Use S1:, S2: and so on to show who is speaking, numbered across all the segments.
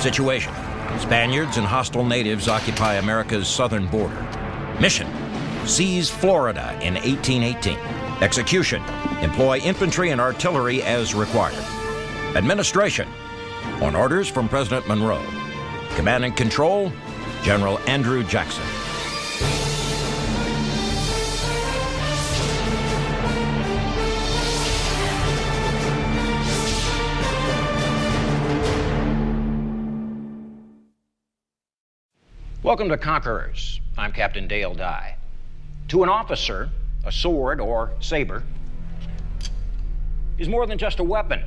S1: Situation: Spaniards and hostile natives occupy America's southern border. Mission: seize Florida in 1818. Execution: employ infantry and artillery as required. Administration: on orders from President Monroe. Command and control: General Andrew Jackson. Welcome to Conquerors. I'm Captain Dale Dye. To an officer, a sword or saber is more than just a weapon.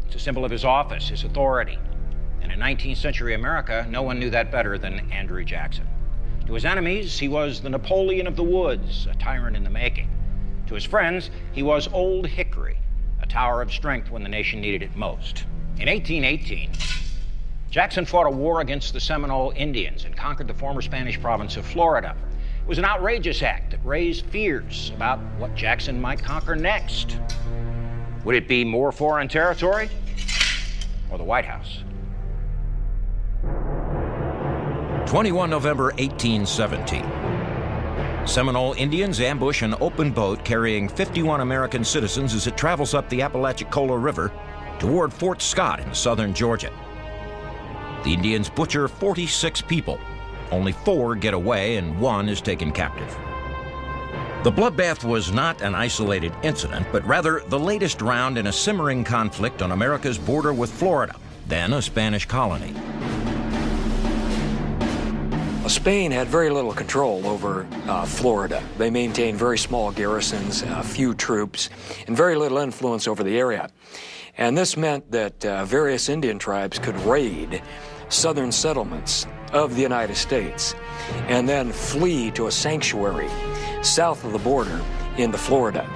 S1: It's a symbol of his office, his authority. And in 19th century America, no one knew that better than Andrew Jackson. To his enemies, he was the Napoleon of the woods, a tyrant in the making. To his friends, he was Old Hickory, a tower of strength when the nation needed it most. In 1818, Jackson fought a war against the Seminole Indians and conquered the former Spanish province of Florida. It was an outrageous act that raised fears about what Jackson might conquer next. Would it be more foreign territory or the White House? 21 November 1817. Seminole Indians ambush an open boat carrying 51 American citizens as it travels up the Apalachicola River toward Fort Scott in southern Georgia. The Indians butcher 46 people. Only 4 get away and 1 is taken captive. The bloodbath was not an isolated incident, but rather the latest round in a simmering conflict on America's border with Florida, then a Spanish colony.
S2: Spain had very little control over Florida. They maintained very small garrisons, few troops, and very little influence over the area. And this meant that various Indian tribes could raid southern settlements of the United States and then flee to a sanctuary south of the border into Florida.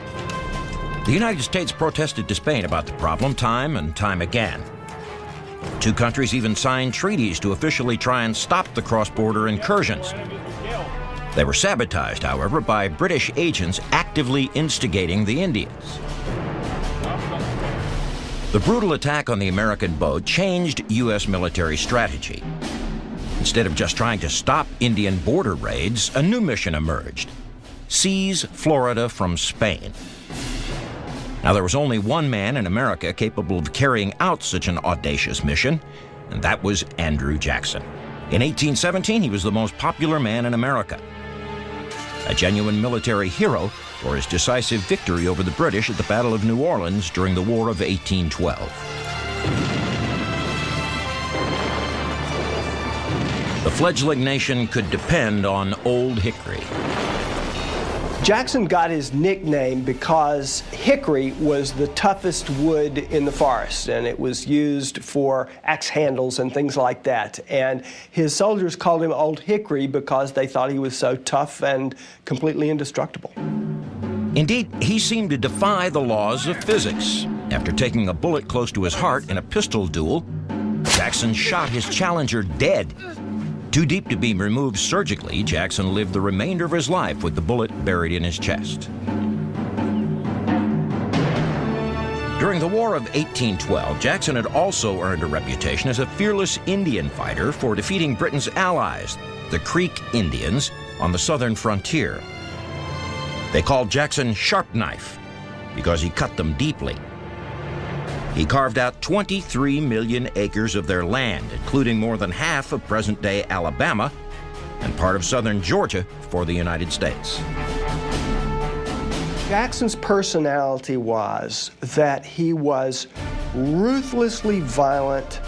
S1: The United States protested to Spain about the problem time and time again. Two countries even signed treaties to officially try and stop the cross-border incursions. They were sabotaged, however, by British agents actively instigating the Indians. The brutal attack on the American boat changed U.S. military strategy. Instead of just trying to stop Indian border raids, a new mission emerged: seize Florida from Spain. Now, there was only one man in America capable of carrying out such an audacious mission, and that was Andrew Jackson. In 1817, he was the most popular man in America. A genuine military hero for his decisive victory over the British at the Battle of New Orleans during the War of 1812. The fledgling nation could depend on Old Hickory.
S3: Jackson got his nickname because hickory was the toughest wood in the forest, and it was used for axe handles and things like that. And his soldiers called him Old Hickory because they thought he was so tough and completely indestructible.
S1: Indeed, he seemed to defy the laws of physics. After taking a bullet close to his heart in a pistol duel, Jackson shot his challenger dead. Too deep to be removed surgically, Jackson lived the remainder of his life with the bullet buried in his chest. During the War of 1812, Jackson had also earned a reputation as a fearless Indian fighter for defeating Britain's allies, the Creek Indians, on the southern frontier. They called Jackson Sharp Knife because he cut them deeply. He carved out 23 million acres of their land, including more than half of present-day Alabama and part of southern Georgia for the United States.
S3: Jackson's personality was that he was ruthlessly violent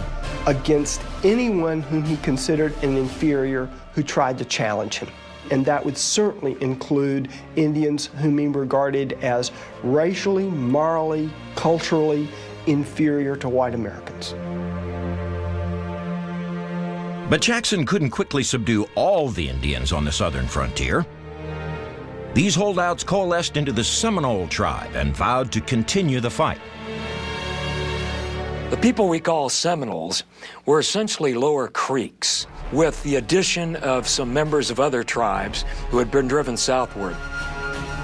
S3: against anyone whom he considered an inferior who tried to challenge him. And that would certainly include Indians whom he regarded as racially, morally, culturally inferior to white Americans.
S1: But Jackson couldn't quickly subdue all the Indians on the southern frontier. These holdouts coalesced into the Seminole tribe and vowed to continue the fight.
S2: The people we call Seminoles were essentially lower Creeks, with the addition of some members of other tribes who had been driven southward.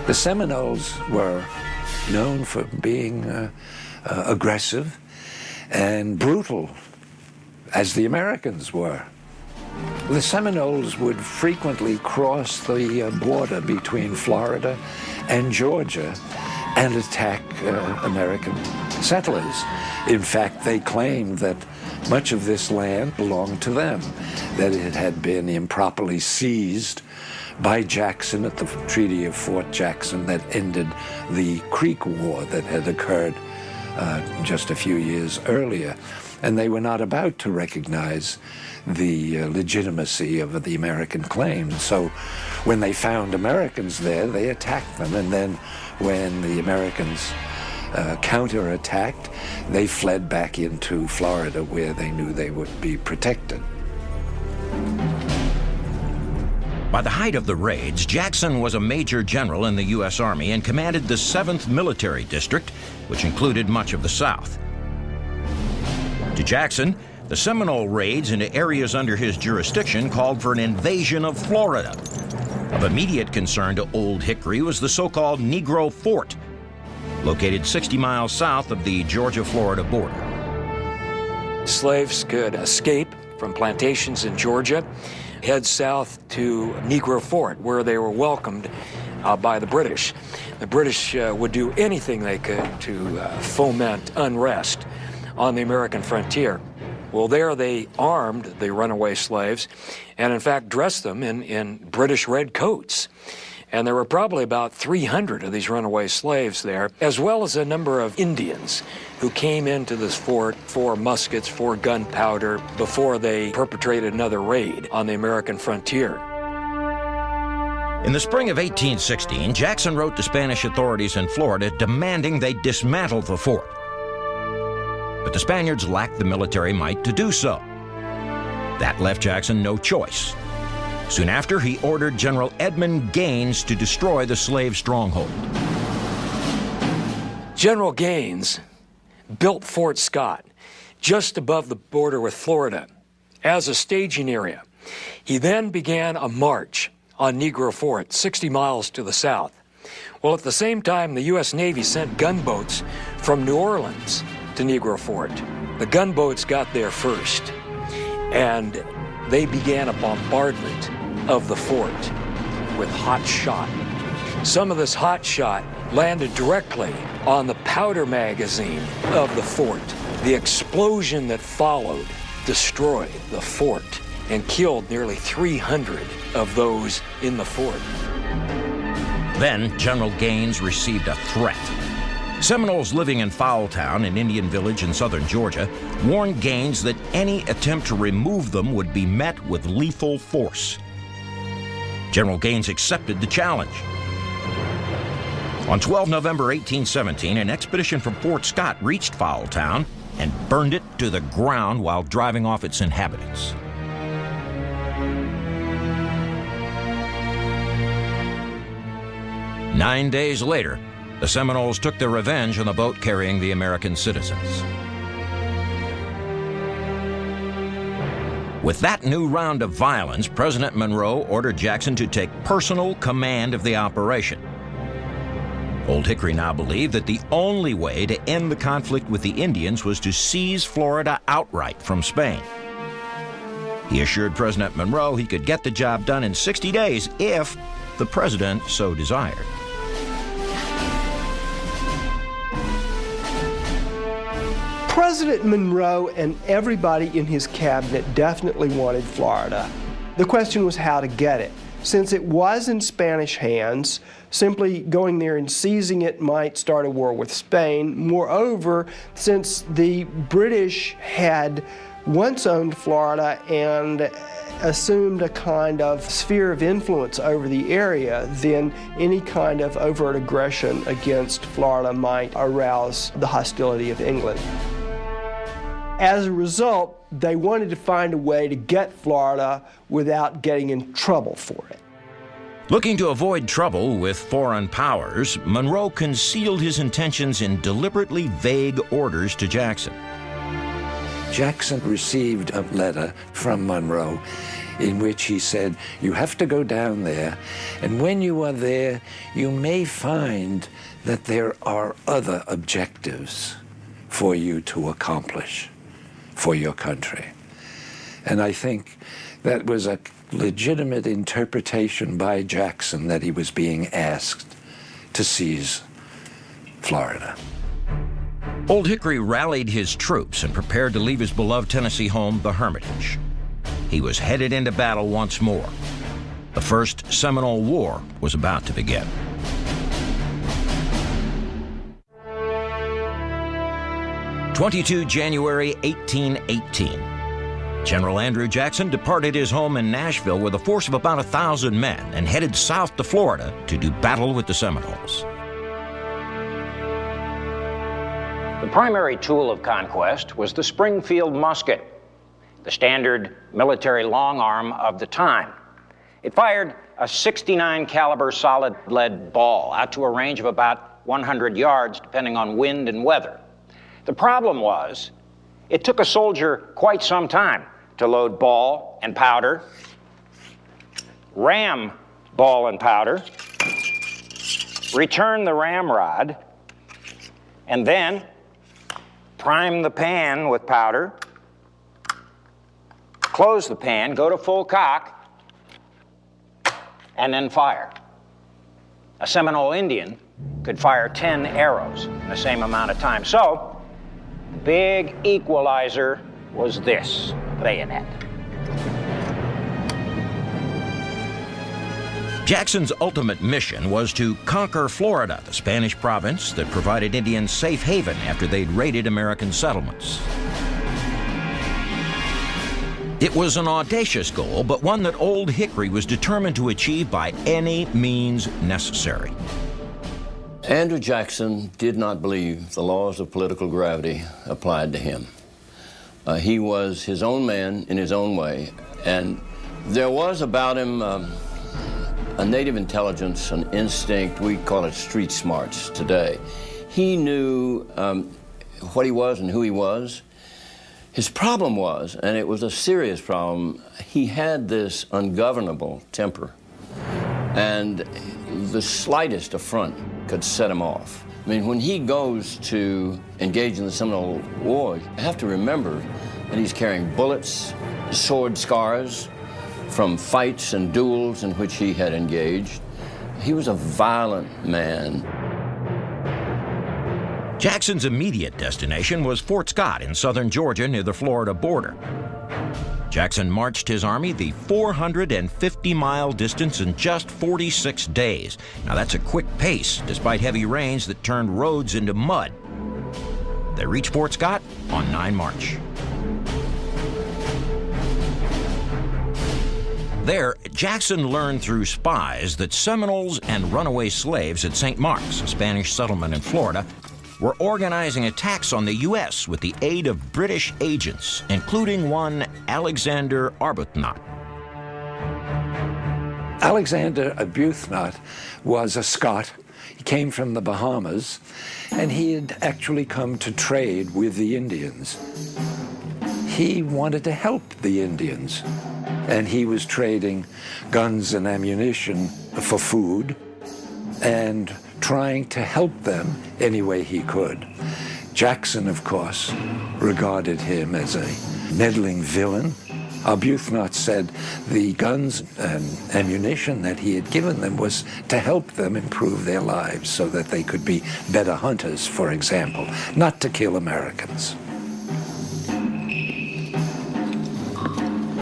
S4: The Seminoles were known for being aggressive and brutal as the Americans were. The Seminoles would frequently cross the border between Florida and Georgia and attack American settlers. In fact, they claimed that much of this land belonged to them, that it had been improperly seized by Jackson at the Treaty of Fort Jackson that ended the Creek War that had occurred just a few years earlier. And they were not about to recognize the legitimacy of the American claim. So when they found Americans there, they attacked them. And then when the Americans counterattacked, they fled back into Florida where they knew they would be protected.
S1: By the height of the raids, Jackson was a major general in the U.S. Army and commanded the 7th Military District, which included much of the South. To Jackson, the Seminole raids into areas under his jurisdiction called for an invasion of Florida. Of immediate concern to Old Hickory was the so-called Negro Fort, located 60 miles south of the Georgia-Florida border.
S2: Slaves could escape from plantations in Georgia, head south to Negro Fort, where they were welcomed by the British. The British would do anything they could to foment unrest on the American frontier. Well, there they armed the runaway slaves and, in fact, dressed them in British red coats. And there were probably about 300 of these runaway slaves there, as well as a number of Indians who came into this fort for muskets, for gunpowder, before they perpetrated another raid on the American frontier.
S1: In the spring of 1816, Jackson wrote to Spanish authorities in Florida demanding they dismantle the fort. But the Spaniards lacked the military might to do so. That left Jackson no choice. Soon after, he ordered General Edmund Gaines to destroy the slave stronghold.
S2: General Gaines built Fort Scott just above the border with Florida as a staging area. He then began a march on Negro Fort, 60 miles to the south. Well, at the same time, the U.S. Navy sent gunboats from New Orleans to Negro Fort. The gunboats got there first, and they began a bombardment of the fort with hot shot. Some of this hot shot landed directly on the powder magazine of the fort. The explosion that followed destroyed the fort and killed nearly 300 of those in the fort.
S1: Then General Gaines received a threat. Seminoles living in Foultown, an Indian village in southern Georgia, warned Gaines that any attempt to remove them would be met with lethal force. General Gaines accepted the challenge. On 12 November 1817, an expedition from Fort Scott reached Foultown and burned it to the ground while driving off its inhabitants. Nine days later, the Seminoles took their revenge on the boat carrying the American citizens. With that new round of violence, President Monroe ordered Jackson to take personal command of the operation. Old Hickory now believed that the only way to end the conflict with the Indians was to seize Florida outright from Spain. He assured President Monroe he could get the job done in 60 days if the president so desired.
S3: President Monroe and everybody in his cabinet definitely wanted Florida. The question was how to get it. Since it was in Spanish hands, simply going there and seizing it might start a war with Spain. Moreover, since the British had once owned Florida and assumed a kind of sphere of influence over the area, then any kind of overt aggression against Florida might arouse the hostility of England. As a result, they wanted to find a way to get Florida without getting in trouble for it.
S1: Looking to avoid trouble with foreign powers, Monroe concealed his intentions in deliberately vague orders to Jackson.
S4: Jackson received a letter from Monroe in which he said, you have to go down there, and when you are there, you may find that there are other objectives for you to accomplish for your country. And I think that was a legitimate interpretation by Jackson that he was being asked to seize Florida.
S1: Old Hickory rallied his troops and prepared to leave his beloved Tennessee home, the Hermitage. He was headed into battle once more. The First Seminole War was about to begin. January 1818. General Andrew Jackson departed his home in Nashville with a force of about 1,000 men and headed south to Florida to do battle with the Seminoles. The primary tool of conquest was the Springfield musket, the standard military long arm of the time. It fired a 69 caliber solid lead ball out to a range of about 100 yards, depending on wind and weather. The problem was, it took a soldier quite some time to load ball and powder, ram ball and powder, return the ramrod, and then prime the pan with powder, close the pan, go to full cock, and then fire. A Seminole Indian could fire 10 arrows in the same amount of time. So, big equalizer was this bayonet. Jackson's ultimate mission was to conquer Florida, the Spanish province that provided Indians safe haven after they'd raided American settlements. It was an audacious goal, but one that Old Hickory was determined to achieve by any means necessary.
S5: Andrew Jackson did not believe the laws of political gravity applied to him. He was his own man in his own way, and there was about him a native intelligence, an instinct. We call it street smarts today. He knew what he was and who he was. His problem was, and it was a serious problem, he had this ungovernable temper, and the slightest affront could set him off. I mean, when he goes to engage in the Seminole War, you have to remember that he's carrying bullets, sword scars from fights and duels in which he had engaged. He was a violent man.
S1: Jackson's immediate destination was Fort Scott in southern Georgia near the Florida border. Jackson marched his army the 450-mile distance in just 46 days. Now that's a quick pace, despite heavy rains that turned roads into mud. They reached Fort Scott on 9 March. There, Jackson learned through spies that Seminoles and runaway slaves at St. Mark's, a Spanish settlement in Florida, were organizing attacks on the U.S. with the aid of British agents, including one Alexander Arbuthnot.
S4: Alexander Arbuthnot was a Scot. He came from the Bahamas, and he had actually come to trade with the Indians. He wanted to help the Indians, and he was trading guns and ammunition for food and trying to help them any way he could. Jackson, of course, regarded him as a meddling villain. Arbuthnot said the guns and ammunition that he had given them was to help them improve their lives so that they could be better hunters, for example, not to kill Americans.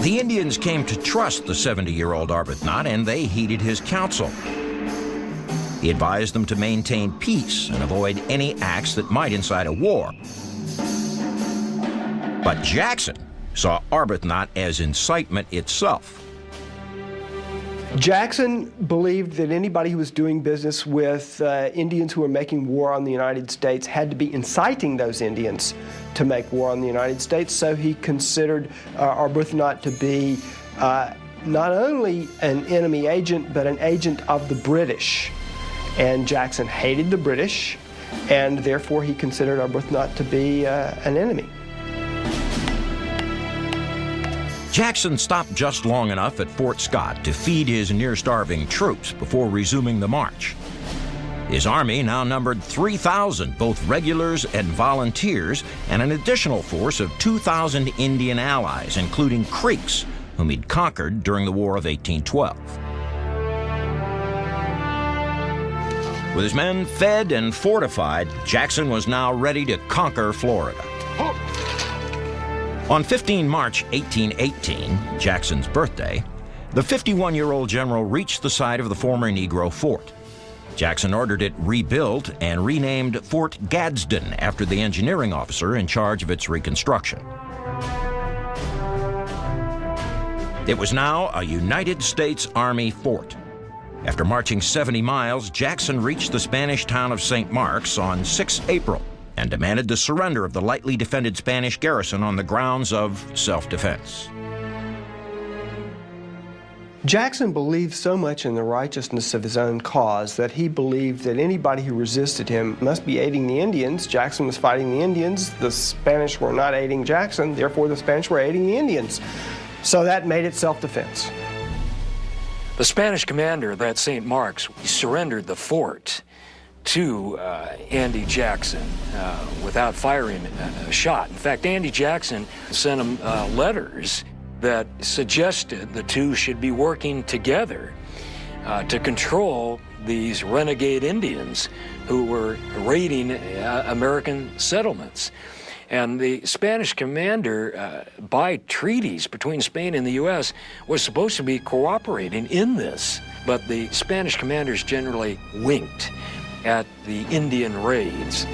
S1: The Indians came to trust the 70-year-old Arbuthnot, and they heeded his counsel. He advised them to maintain peace and avoid any acts that might incite a war. But Jackson saw Arbuthnot as incitement itself.
S3: Jackson believed that anybody who was doing business with Indians who were making war on the United States had to be inciting those Indians to make war on the United States, so he considered Arbuthnot to be not only an enemy agent, but an agent of the British. And Jackson hated the British, and therefore he considered Arbuthnot to be an enemy.
S1: Jackson stopped just long enough at Fort Scott to feed his near-starving troops before resuming the march. His army now numbered 3,000, both regulars and volunteers, and an additional force of 2,000 Indian allies, including Creeks, whom he'd conquered during the War of 1812. With his men fed and fortified, Jackson was now ready to conquer Florida. On 15 March 1818, Jackson's birthday, the 51-year-old general reached the site of the former Negro fort. Jackson ordered it rebuilt and renamed Fort Gadsden after the engineering officer in charge of its reconstruction. It was now a United States Army fort. After marching 70 miles, Jackson reached the Spanish town of St. Mark's on 6 April and demanded the surrender of the lightly defended Spanish garrison on the grounds of self-defense.
S3: Jackson believed so much in the righteousness of his own cause that he believed that anybody who resisted him must be aiding the Indians. Jackson was fighting the Indians. The Spanish were not aiding Jackson. Therefore, the Spanish were aiding the Indians. So that made it self-defense.
S2: The Spanish commander at St. Mark's surrendered the fort to Andy Jackson without firing a shot. In fact, Andy Jackson sent him letters that suggested the two should be working together to control these renegade Indians who were raiding American settlements. And the Spanish commander, by treaties between Spain and the U.S., was supposed to be cooperating in this. But the Spanish commanders generally winked at the Indian raids.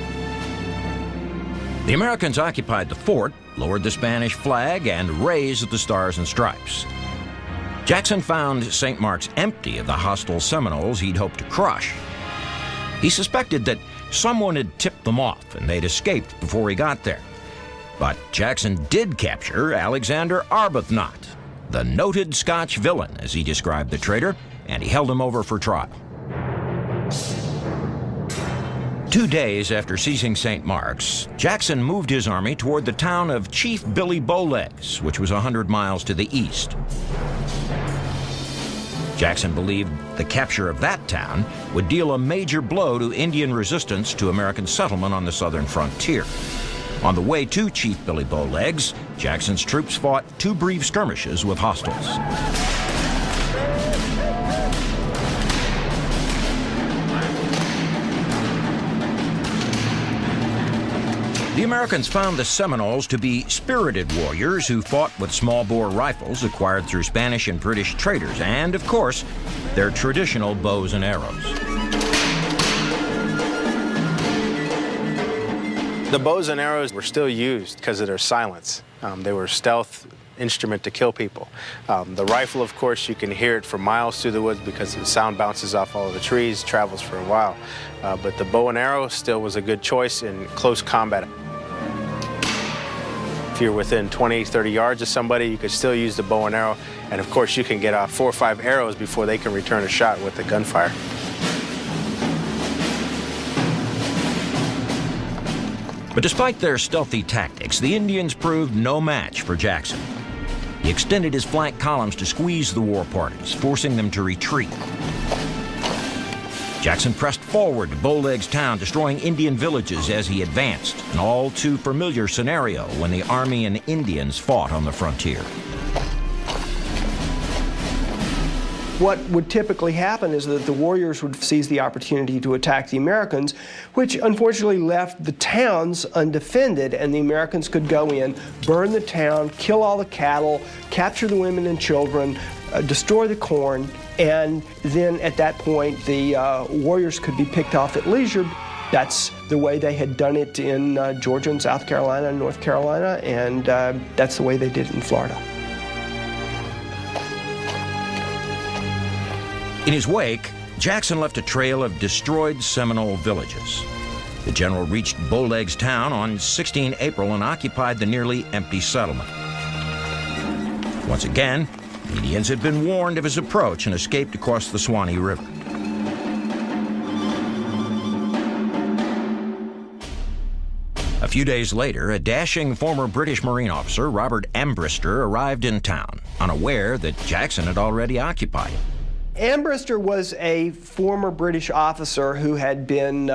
S1: The Americans occupied the fort, lowered the Spanish flag, and raised the Stars and Stripes. Jackson found St. Mark's empty of the hostile Seminoles he'd hoped to crush. He suspected that someone had tipped them off and they'd escaped before he got there. But Jackson did capture Alexander Arbuthnot, the noted Scotch villain, as he described the traitor, and he held him over for trial. 2 days after seizing St. Mark's, Jackson moved his army toward the town of Chief Billy Bowlegs, which was 100 miles to the east. Jackson believed the capture of that town would deal a major blow to Indian resistance to American settlement on the southern frontier. On the way to Chief Billy Bowlegs, Jackson's troops fought 2 brief skirmishes with hostiles. The Americans found the Seminoles to be spirited warriors who fought with small-bore rifles acquired through Spanish and British traders, and, of course, their traditional bows and arrows.
S6: The bows and arrows were still used because of their silence. They were a stealth instrument to kill people. The rifle, of course, you can hear it for miles through the woods because the sound bounces off all of the trees, travels for a while. But the bow and arrow still was a good choice in close combat. If you're within 20, 30 yards of somebody, you could still use the bow and arrow. And of course, you can get off 4 or 5 arrows before they can return a shot with the gunfire.
S1: But despite their stealthy tactics, the Indians proved no match for Jackson. He extended his flank columns to squeeze the war parties, forcing them to retreat. Jackson pressed forward to Bowlegs town, destroying Indian villages as he advanced, an all too familiar scenario when the Army and Indians fought on the frontier.
S3: What would typically happen is that the warriors would seize the opportunity to attack the Americans, which unfortunately left the towns undefended, and the Americans could go in, burn the town, kill all the cattle, capture the women and children, destroy the corn, and then at that point the warriors could be picked off at leisure. That's the way they had done it in Georgia and South Carolina and North Carolina, and that's the way they did it in Florida.
S1: In his wake, Jackson left a trail of destroyed Seminole villages. The general reached Bowlegs town on 16 April and occupied the nearly empty settlement. Once again, the Indians had been warned of his approach and escaped across the Suwannee River. A few days later, a dashing former British Marine officer, Robert Ambrister, arrived in town, unaware that Jackson had already occupied it.
S3: Ambrister was a former British officer who had been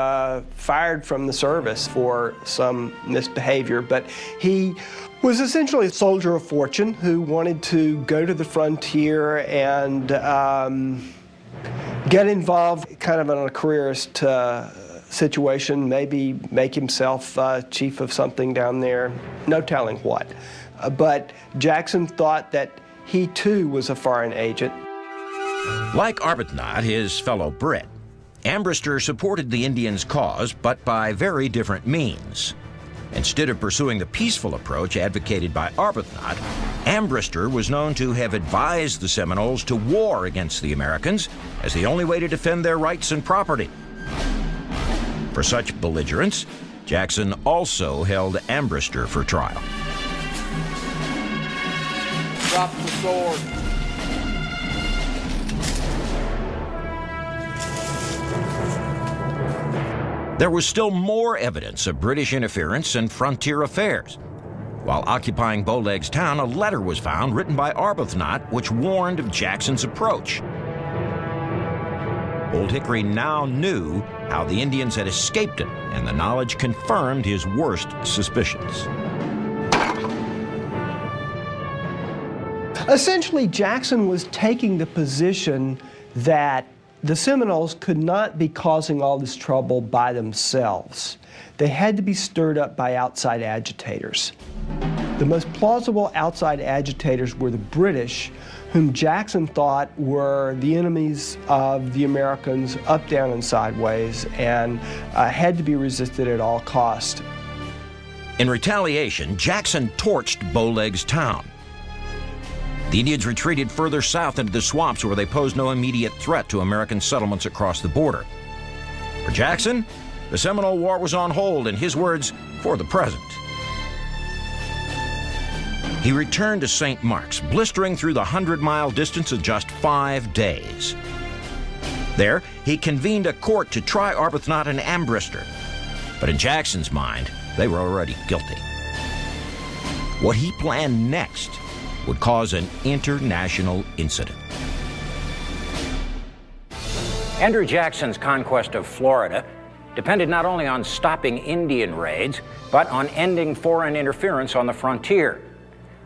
S3: fired from the service for some misbehavior, but he was essentially a soldier of fortune who wanted to go to the frontier and get involved kind of in a careerist situation, maybe make himself chief of something down there, no telling what. But Jackson thought that he too was a foreign agent.
S1: Like Arbuthnot, his fellow Brit, Ambrister supported the Indians' cause, but by very different means. Instead of pursuing the peaceful approach advocated by Arbuthnot, Ambrister was known to have advised the Seminoles to war against the Americans as the only way to defend their rights and property. For such belligerence, Jackson also held Ambrister for trial.
S7: Drop the sword.
S1: There was still more evidence of British interference in frontier affairs. While occupying Bowlegs Town, a letter was found written by Arbuthnot which warned of Jackson's approach. Old Hickory now knew how the Indians had escaped him, and the knowledge confirmed his worst suspicions.
S3: Essentially, Jackson was taking the position that the Seminoles could not be causing all this trouble by themselves. They had to be stirred up by outside agitators. The most plausible outside agitators were the British, whom Jackson thought were the enemies of the Americans up, down, and sideways, and had to be resisted at all cost.
S1: In retaliation, Jackson torched Bowlegs Town. The Indians retreated further south into the swamps where they posed no immediate threat to American settlements across the border. For Jackson, the Seminole War was on hold, in his words, for the present. He returned to St. Mark's, blistering through the 100-mile distance in just 5 days. There, he convened a court to try Arbuthnot and Ambrister. But in Jackson's mind, they were already guilty. What he planned next would cause an international incident. Andrew Jackson's conquest of Florida depended not only on stopping Indian raids, but on ending foreign interference on the frontier.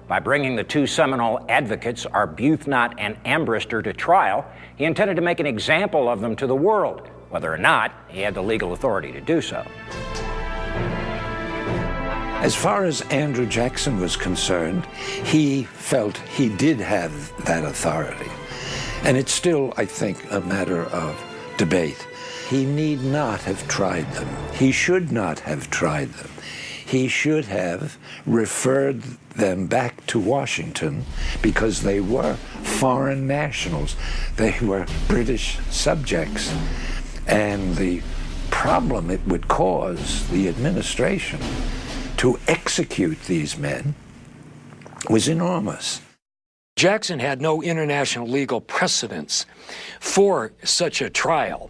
S1: By bringing the two Seminole advocates, Arbuthnot and Ambrister, to trial, he intended to make an example of them to the world, whether or not he had the legal authority to do so.
S4: As far as Andrew Jackson was concerned, he felt he did have that authority. And it's still, I think, a matter of debate. He need not have tried them. He should not have tried them. He should have referred them back to Washington because they were foreign nationals. They were British subjects. And the problem it would cause the administration to execute these men was enormous.
S2: Jackson had no international legal precedence for such a trial,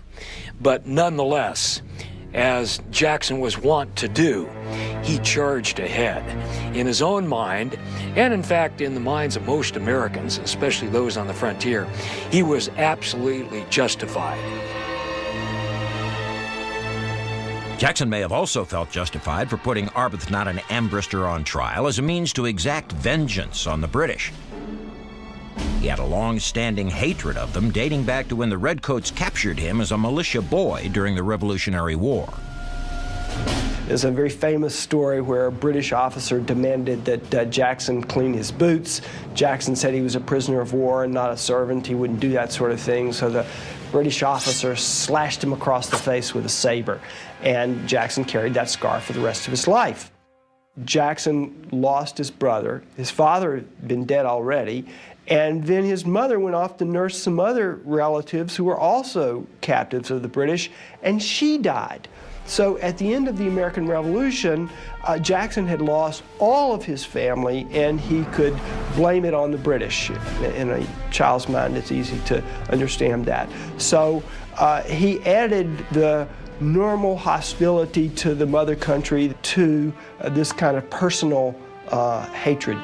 S2: but nonetheless, as Jackson was wont to do, he charged ahead. In his own mind, and in fact in the minds of most Americans, especially those on the frontier, he was absolutely justified.
S1: Jackson may have also felt justified for putting Arbuthnot and Ambrister on trial as a means to exact vengeance on the British. He had a long-standing hatred of them dating back to when the Redcoats captured him as a militia boy during the Revolutionary War.
S3: There's a very famous story where a British officer demanded that Jackson clean his boots. Jackson said he was a prisoner of war and not a servant. He wouldn't do that sort of thing, so the British officer slashed him across the face with a saber, and Jackson carried that scar for the rest of his life. Jackson lost his brother. His father had been dead already, and then his mother went off to nurse some other relatives who were also captives of the British, and she died. So at the end of the American Revolution, Jackson had lost all of his family, and he could blame it on the British. In a child's mind, it's easy to understand that. So he added the normal hostility to the mother country to this kind of personal hatred.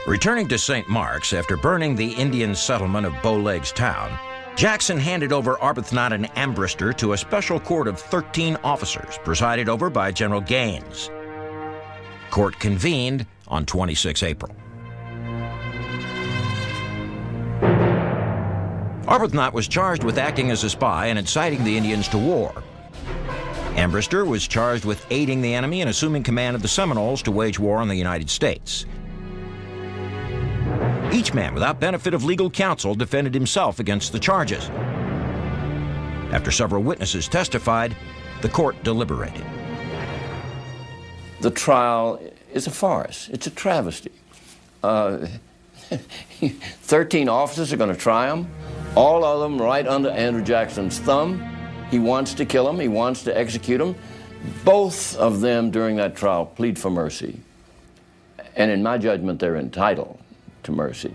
S1: Returning to St. Mark's after burning the Indian settlement of Bowlegs Town, Jackson handed over Arbuthnot and Ambrister to a special court of 13 officers, presided over by General Gaines. Court convened on 26 April. Arbuthnot was charged with acting as a spy and inciting the Indians to war. Ambrister was charged with aiding the enemy and assuming command of the Seminoles to wage war on the United States. Each man, without benefit of legal counsel, defended himself against the charges. After several witnesses testified, the court deliberated.
S5: The trial is a farce. It's a travesty. 13 officers are going to try him, all of them right under Andrew Jackson's thumb. He wants to kill him. He wants to execute him. Both of them during that trial plead for mercy. And in my judgment, they're entitled to mercy.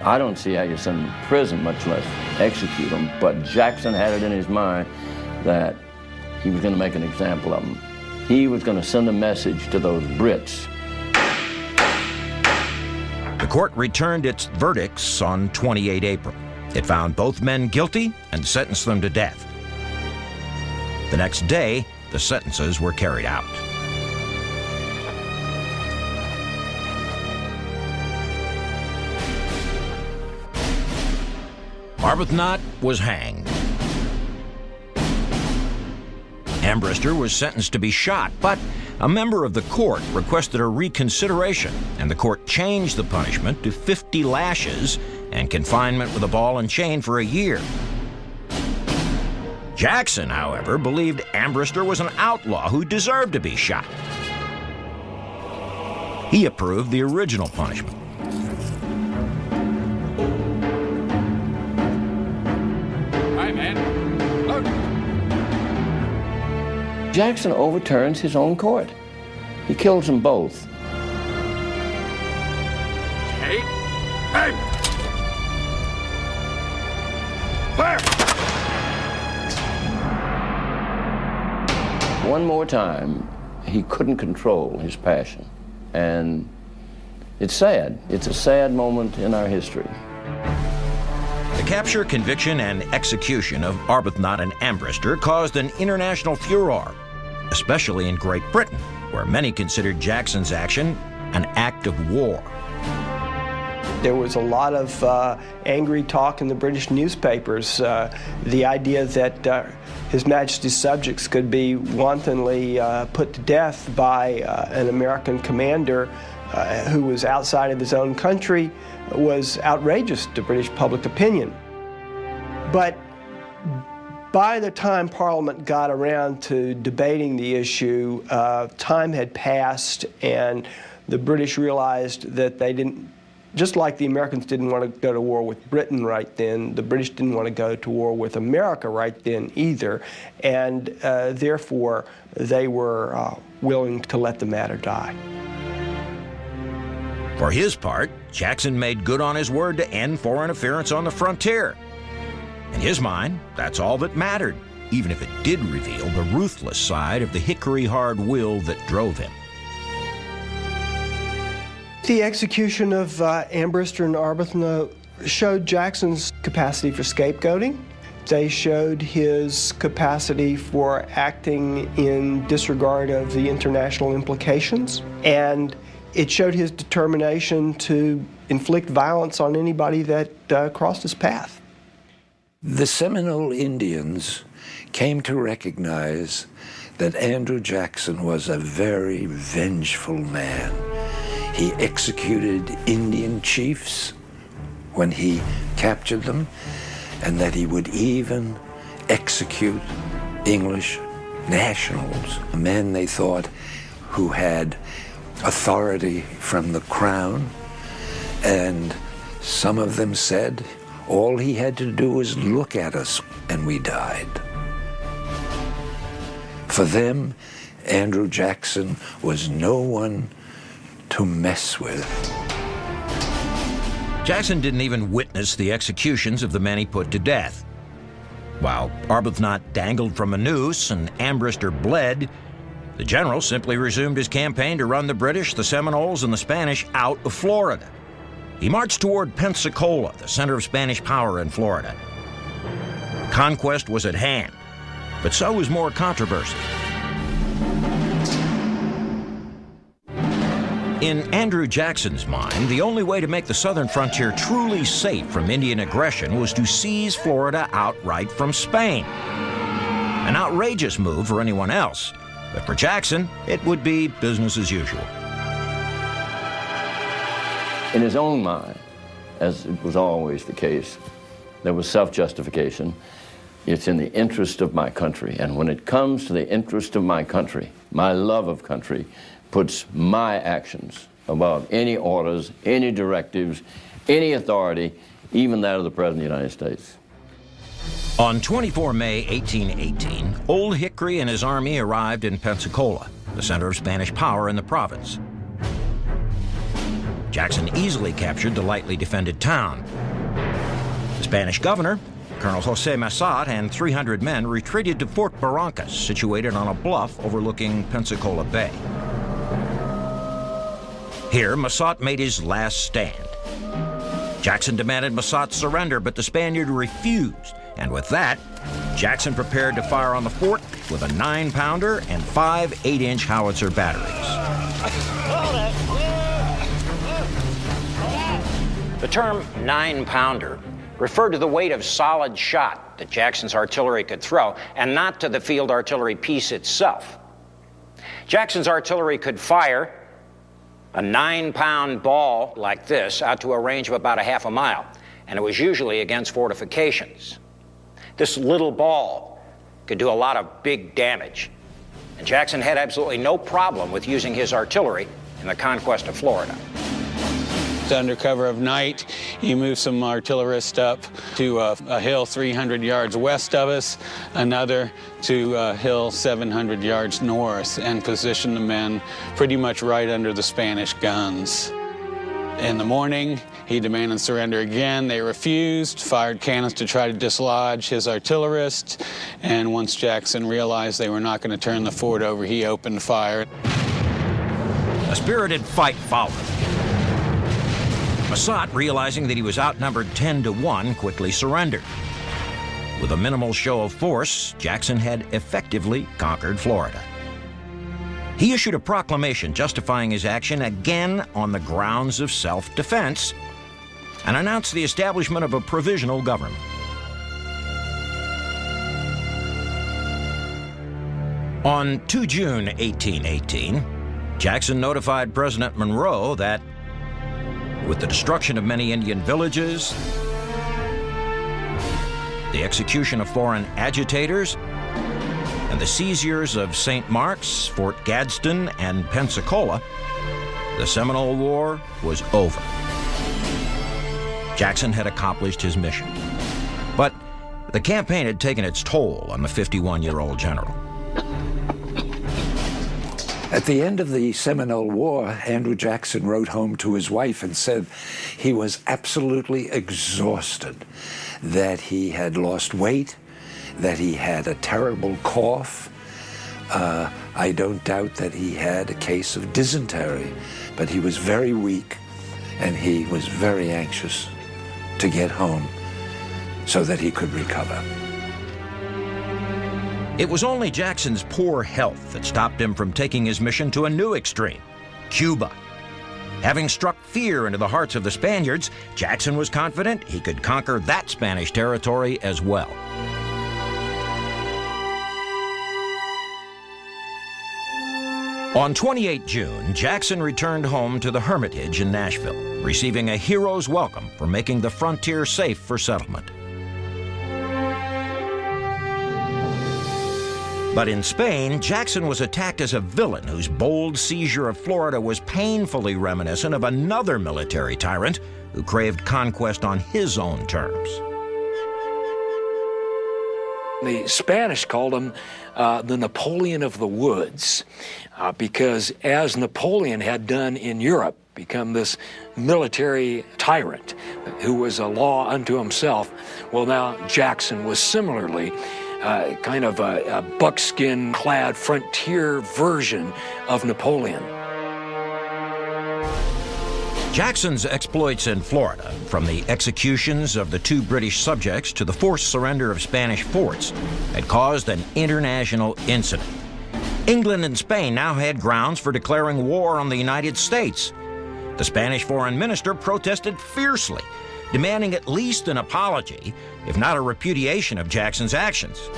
S5: I don't see how you send them to prison, much less execute them, but Jackson had it in his mind that he was going to make an example of them. He was going to send a message to those Brits.
S1: The court returned its verdicts on 28 April. It found both men guilty and sentenced them to death. The next day, the sentences were carried out. Arbuthnot was hanged. Ambrister was sentenced to be shot, but a member of the court requested a reconsideration, and the court changed the punishment to 50 lashes and confinement with a ball and chain for a year. Jackson, however, believed Ambrister was an outlaw who deserved to be shot. He approved the original punishment.
S5: Jackson overturns his own court. He kills them both.
S7: Hey! Hey! Fire!
S5: One more time, he couldn't control his passion. And it's sad. It's a sad moment in our history.
S1: The capture, conviction, and execution of Arbuthnot and Ambrister caused an international furor, especially in Great Britain, where many considered Jackson's action an act of war.
S3: There was a lot of angry talk in the British newspapers. The idea that His Majesty's subjects could be wantonly put to death by an American commander who was outside of his own country was outrageous to British public opinion. But by the time Parliament got around to debating the issue, time had passed, and the British realized that they didn't, just like the Americans didn't want to go to war with Britain right then, the British didn't want to go to war with America right then either, and therefore they were willing to let the matter die.
S1: For his part, Jackson made good on his word to end foreign interference on the frontier. In his mind, that's all that mattered, even if it did reveal the ruthless side of the hickory-hard will that drove him.
S3: The execution of Ambrister and Arbuthnot showed Jackson's capacity for scapegoating. They showed his capacity for acting in disregard of the international implications, and it showed his determination to inflict violence on anybody that crossed his path.
S4: The Seminole Indians came to recognize that Andrew Jackson was a very vengeful man. He executed Indian chiefs when he captured them, and that he would even execute English nationals, men they thought who had authority from the crown, and some of them said, all he had to do was look at us and we died. For them, Andrew Jackson was no one to mess with.
S1: Jackson didn't even witness the executions of the men he put to death. While Arbuthnot dangled from a noose and Ambrister bled, the general simply resumed his campaign to run the British, the Seminoles, and the Spanish out of Florida. he marched toward Pensacola, the center of Spanish power in Florida. Conquest was at hand, but so was more controversy. In Andrew Jackson's mind, the only way to make the southern frontier truly safe from Indian aggression was to seize Florida outright from Spain. An outrageous move for anyone else, but for Jackson, it would be business as usual.
S5: In his own mind, as it was always the case, there was self-justification. It's in the interest of my country, and when it comes to the interest of my country, my love of country puts my actions above any orders, any directives, any authority, even that of the President of the United States.
S1: On 24 May 1818, Old Hickory and his army arrived in Pensacola, the center of Spanish power in the province. Jackson easily captured the lightly defended town. The Spanish governor, Colonel Jose Massat, and 300 men retreated to Fort Barrancas, situated on a bluff overlooking Pensacola Bay. Here, Massat made his last stand. Jackson demanded Massat's surrender, but the Spaniard refused. And with that, Jackson prepared to fire on the fort with a 9-pounder and 5 8-inch howitzer batteries. The term 9-pounder referred to the weight of solid shot that Jackson's artillery could throw, and not to the field artillery piece itself. Jackson's artillery could fire a 9-pound ball like this out to a range of about a half a mile, and it was usually against fortifications. This little ball could do a lot of big damage, and Jackson had absolutely no problem with using his artillery in the conquest of Florida.
S8: Under cover of night, he moved some artillerists up to a hill 300 yards west of us, another to a hill 700 yards north, and positioned the men pretty much right under the Spanish guns. In the morning, he demanded surrender again. They refused, fired cannons to try to dislodge his artillerists, and once Jackson realized they were not going to turn the fort over, he opened fire.
S1: A spirited fight followed. Massat, realizing that he was outnumbered 10-1, quickly surrendered. With a minimal show of force, Jackson had effectively conquered Florida. He issued a proclamation justifying his action again on the grounds of self-defense and announced the establishment of a provisional government. On 2 June 1818, Jackson notified President Monroe that with the destruction of many Indian villages, the execution of foreign agitators, and the seizures of St. Mark's, Fort Gadsden, and Pensacola, the Seminole War was over. Jackson had accomplished his mission. But the campaign had taken its toll on the 51-year-old general.
S4: At the end of the Seminole War, Andrew Jackson wrote home to his wife and said he was absolutely exhausted, that he had lost weight, that he had a terrible cough. I don't doubt that he had a case of dysentery, but he was very weak, and he was very anxious to get home so that he could recover.
S1: It was only Jackson's poor health that stopped him from taking his mission to a new extreme, Cuba. Having struck fear into the hearts of the Spaniards, Jackson was confident he could conquer that Spanish territory as well. On 28 June, Jackson returned home to the Hermitage in Nashville, receiving a hero's welcome for making the frontier safe for settlement. But in Spain, Jackson was attacked as a villain whose bold seizure of Florida was painfully reminiscent of another military tyrant who craved conquest on his own terms.
S2: The Spanish called him the Napoleon of the woods because, as Napoleon had done in Europe, become this military tyrant who was a law unto himself, well, now Jackson was similarly kind of a buckskin-clad frontier version of Napoleon.
S1: Jackson's exploits in Florida, from the executions of the 2 British subjects to the forced surrender of Spanish forts, had caused an international incident. England and Spain now had grounds for declaring war on the United States. The Spanish foreign minister protested fiercely, demanding at least an apology, if not a repudiation of Jackson's actions.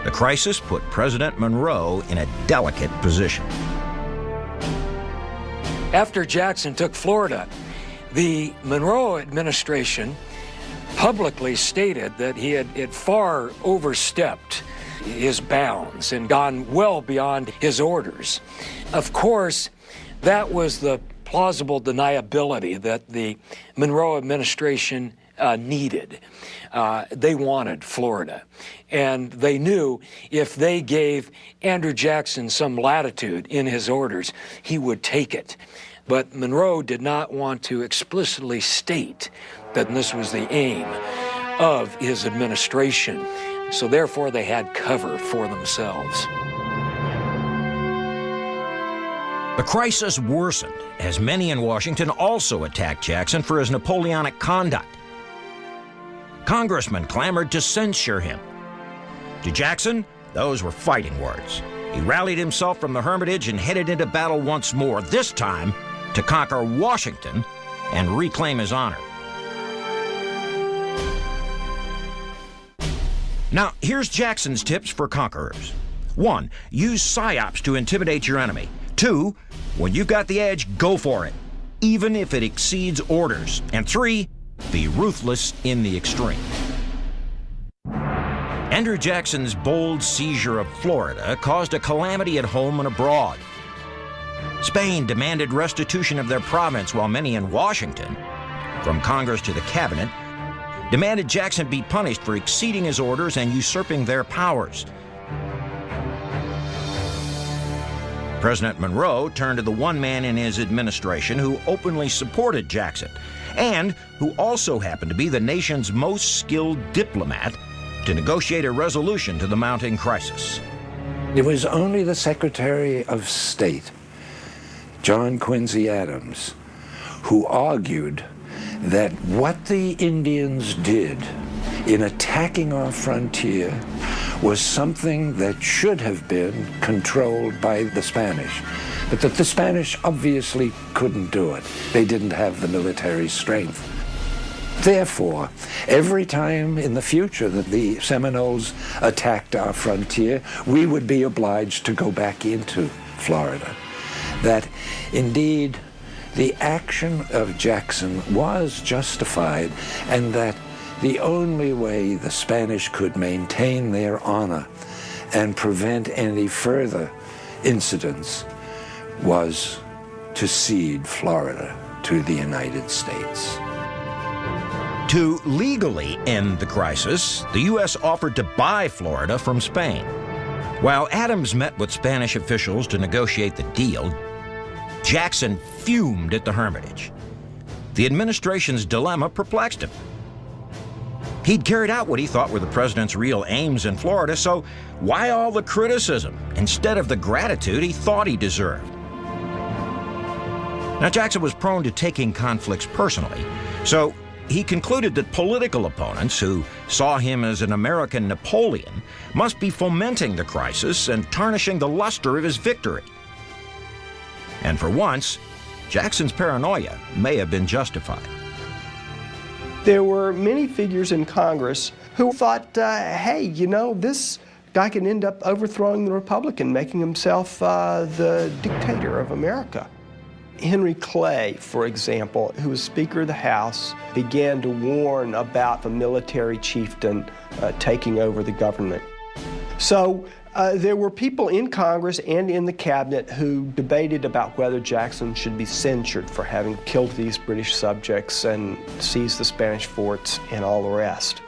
S1: The crisis put President Monroe in a delicate position.
S2: After Jackson took Florida, the Monroe administration publicly stated that he had far overstepped his bounds and gone well beyond his orders. Of course, that was the plausible deniability that the Monroe administration needed. They wanted Florida, and they knew if they gave Andrew Jackson some latitude in his orders, he would take it. But Monroe did not want to explicitly state that this was the aim of his administration, so therefore they had cover for themselves.
S1: The crisis worsened as many in Washington also attacked Jackson for his Napoleonic conduct. Congressmen clamored to censure him. To Jackson, those were fighting words. He rallied himself from the Hermitage and headed into battle once more, this time to conquer Washington and reclaim his honor. Now, here's Jackson's tips for conquerors. 1, use psyops to intimidate your enemy. 2, when you've got the edge, go for it, even if it exceeds orders. And 3, be ruthless in the extreme. Andrew Jackson's bold seizure of Florida caused a calamity at home and abroad. Spain demanded restitution of their province, while many in Washington, from Congress to the cabinet, demanded Jackson be punished for exceeding his orders and usurping their powers. President Monroe turned to the one man in his administration who openly supported Jackson and who also happened to be the nation's most skilled diplomat to negotiate a resolution to the mounting crisis.
S4: It was only the Secretary of State, John Quincy Adams, who argued that what the Indians did in attacking our frontier was something that should have been controlled by the Spanish, but that the Spanish obviously couldn't do it. They didn't have the military strength. Therefore, every time in the future that the Seminoles attacked our frontier, we would be obliged to go back into Florida. That indeed the action of Jackson was justified, and that the only way the Spanish could maintain their honor and prevent any further incidents was to cede Florida to the United States.
S1: To legally end the crisis, the U.S. offered to buy Florida from Spain. While Adams met with Spanish officials to negotiate the deal, Jackson fumed at the Hermitage. The administration's dilemma perplexed him. He'd carried out what he thought were the president's real aims in Florida, so why all the criticism instead of the gratitude he thought he deserved? Now, Jackson was prone to taking conflicts personally, so he concluded that political opponents who saw him as an American Napoleon must be fomenting the crisis and tarnishing the luster of his victory. And for once, Jackson's paranoia may have been justified.
S3: There were many figures in Congress who thought, hey, you know, this guy can end up overthrowing the Republic and making himself the dictator of America. Henry Clay, for example, who was Speaker of the House, began to warn about the military chieftain taking over the government. So there were people in Congress and in the cabinet who debated about whether Jackson should be censured for having killed these British subjects and seized the Spanish forts and all the rest.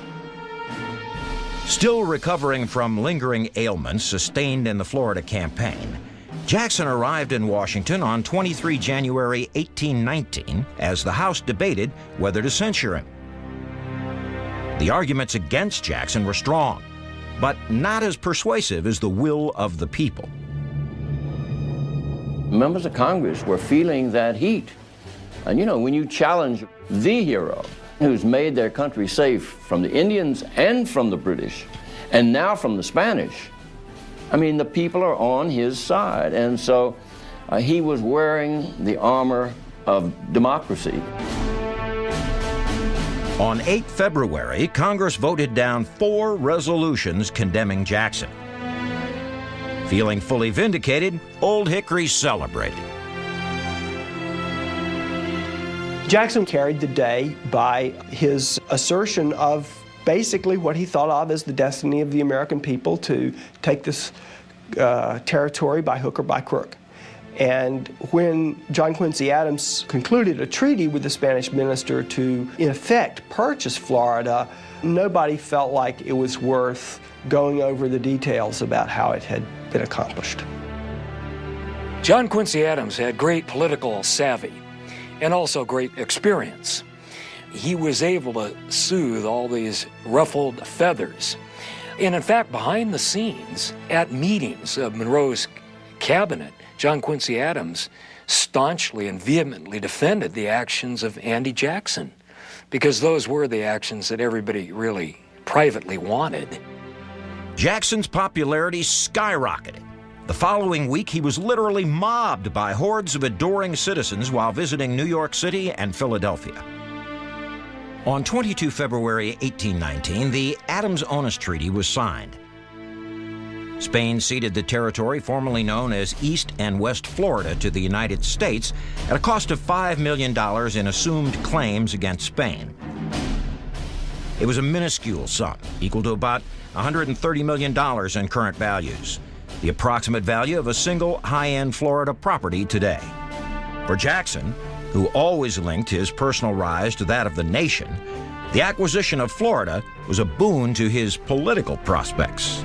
S1: Still recovering from lingering ailments sustained in the Florida campaign, Jackson arrived in Washington on 23 January 1819 as the House debated whether to censure him. The arguments against Jackson were strong, but not as persuasive as the will of the people.
S5: Members of Congress were feeling that heat. And you know, when you challenge the hero who's made their country safe from the Indians and from the British, and now from the Spanish, I mean, the people are on his side. And so he was wearing the armor of democracy.
S1: On 8 February, Congress voted down 4 resolutions condemning Jackson. Feeling fully vindicated, Old Hickory celebrated.
S3: Jackson carried the day by his assertion of basically what he thought of as the destiny of the American people to take this territory by hook or by crook. And when John Quincy Adams concluded a treaty with the Spanish minister to, in effect, purchase Florida, nobody felt like it was worth going over the details about how it had been accomplished.
S2: John Quincy Adams had great political savvy and also great experience. He was able to soothe all these ruffled feathers. And in fact, behind the scenes, at meetings of Monroe's cabinet, John Quincy Adams staunchly and vehemently defended the actions of Andy Jackson, because those were the actions that everybody really privately wanted.
S1: Jackson's popularity skyrocketed. The following week, he was literally mobbed by hordes of adoring citizens while visiting New York City and Philadelphia. On 22 February 1819, the Adams-Onis Treaty was signed. Spain ceded the territory formerly known as East and West Florida to the United States at a cost of $5 million in assumed claims against Spain. It was a minuscule sum, equal to about $130 million in current values, the approximate value of a single high-end Florida property today. For Jackson, who always linked his personal rise to that of the nation, the acquisition of Florida was a boon to his political prospects.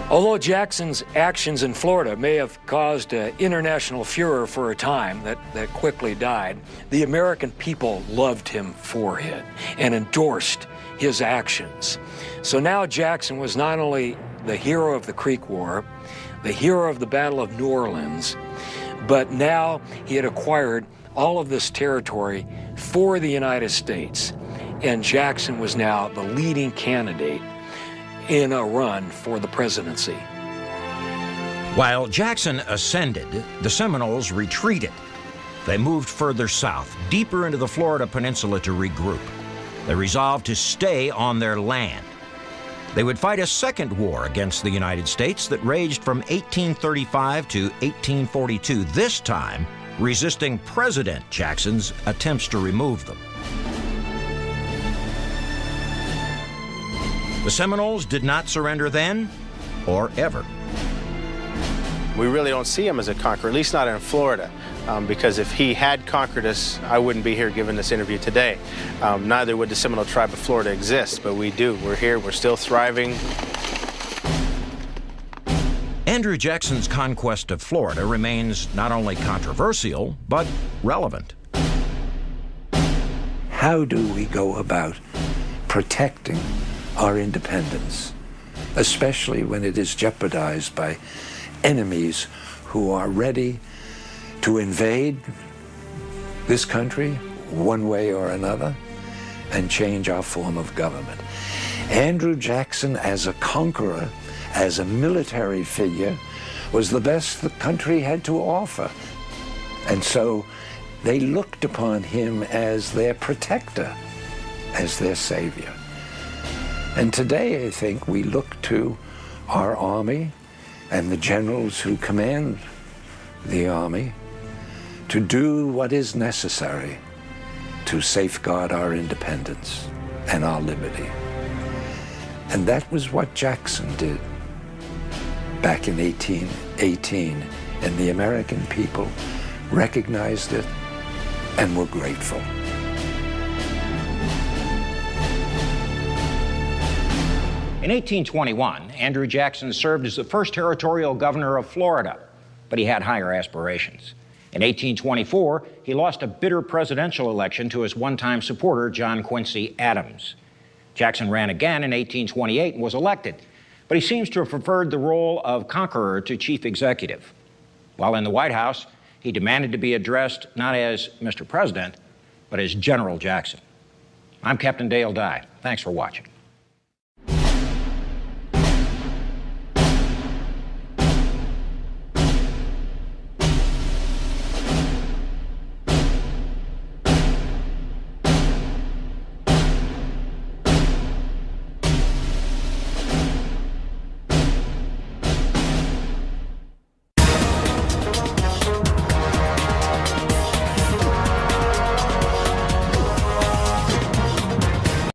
S2: Although Jackson's actions in Florida may have caused international furor for a time that quickly died, the American people loved him for it and endorsed his actions. So now Jackson was not only the hero of the Creek War, the hero of the Battle of New Orleans, but now he had acquired all of this territory for the United States, and Jackson was now the leading candidate in a run for the presidency.
S1: While Jackson ascended, the Seminoles retreated. They moved further south, deeper into the Florida peninsula to regroup. They resolved to stay on their land. They would fight a second war against the United States that raged from 1835 to 1842, this time resisting President Jackson's attempts to remove them. The Seminoles did not surrender then or ever.
S6: We really don't see him as a conqueror, at least not in Florida, because if he had conquered us, I wouldn't be here giving this interview today. Neither would the Seminole tribe of Florida exist, but we do. We're here, we're still thriving.
S1: Andrew Jackson's conquest of Florida remains not only controversial, but relevant.
S4: How do we go about protecting our independence, especially when it is jeopardized by enemies who are ready to invade this country one way or another and change our form of government? Andrew Jackson, as a conqueror, as a military figure, was the best the country had to offer. And so they looked upon him as their protector, as their savior. And today, I think, we look to our army and the generals who command the army to do what is necessary to safeguard our independence and our liberty. And that was what Jackson did back in 1818, and the American people recognized it and were grateful.
S1: In 1821, Andrew Jackson served as the first territorial governor of Florida, but he had higher aspirations. In 1824, he lost a bitter presidential election to his one-time supporter, John Quincy Adams. Jackson ran again in 1828 and was elected, but he seems to have preferred the role of conqueror to chief executive. While in the White House, he demanded to be addressed not as Mr. President, but as General Jackson. I'm Captain Dale Dye. Thanks for watching.